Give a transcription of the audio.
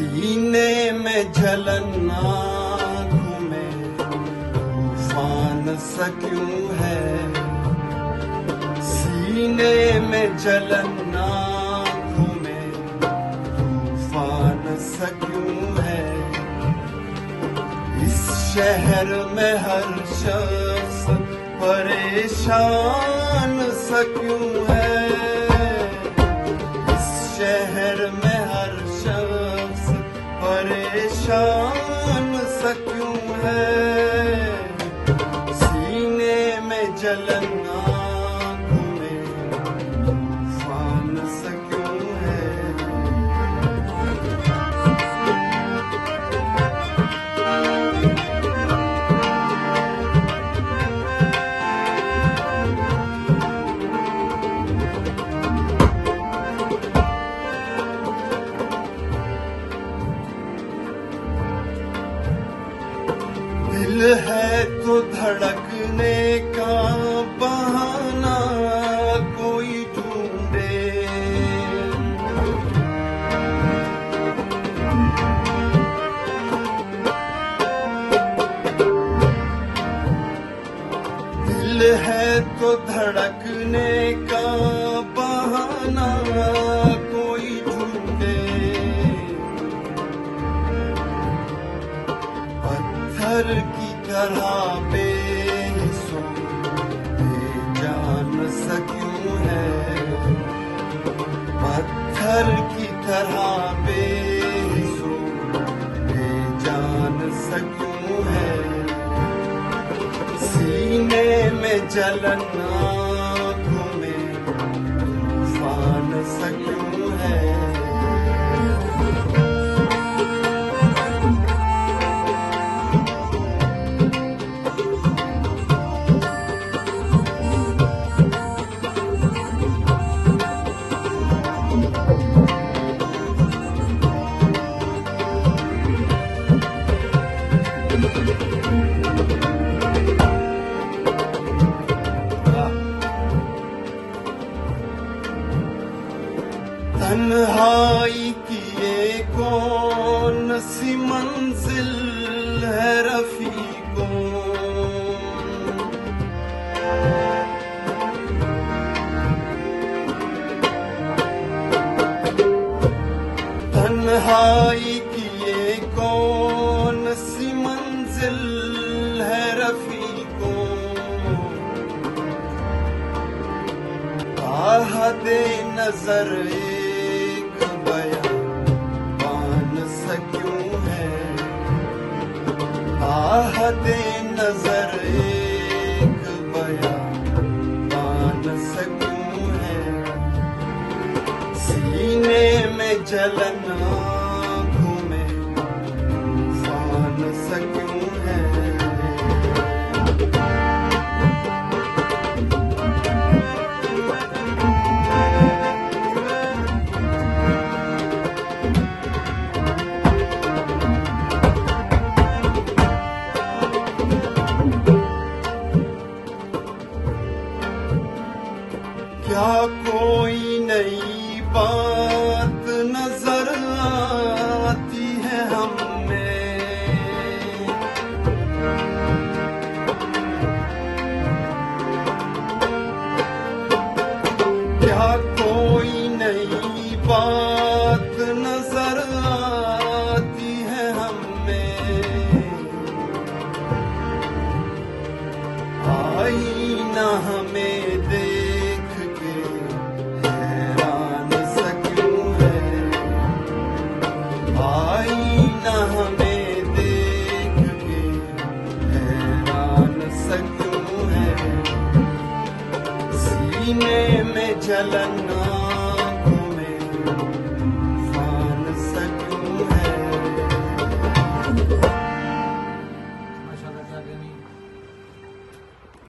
सीने में जलन आँखों में तूफान सा क्यों है। सीने में जलन आँखों में तूफान सा क्यों है। इस शहर में हर शख्स परेशान सा क्यों है। इस शहर में हर शख्स परेशान सा क्यों है। सीने में जलन आँखों में तूफान सा क्यों है। दिल है तो धड़कने का बहाना कोई ढूंढे। दिल है तो धड़कने का बहाना कोई ढूंढे। पत्थर की तरह बेसुर बेजान सा क्यों है। पत्थर की तरह बेसुर बेजान सा क्यों है। सीने में जलन आँखों में तूफान सा क्यों है। तन्हाई की ये कौन सी मंजिल है रफीकों। तन्हाई की ये कौन सी मंजिल है रफीकों। आहदे नजर आहते नजर एक बयान सा क्यों है। सीने में जलन आँखों में तूफान सा क्यों है। क्या कोई नई बात नजर आती है हमें। क्या कोई नई बात नजर आती है हमें। आईना हमें देख के हैरान सा क्यों है। आईना हमें देख के हैरान सा क्यों है। सीने में जलन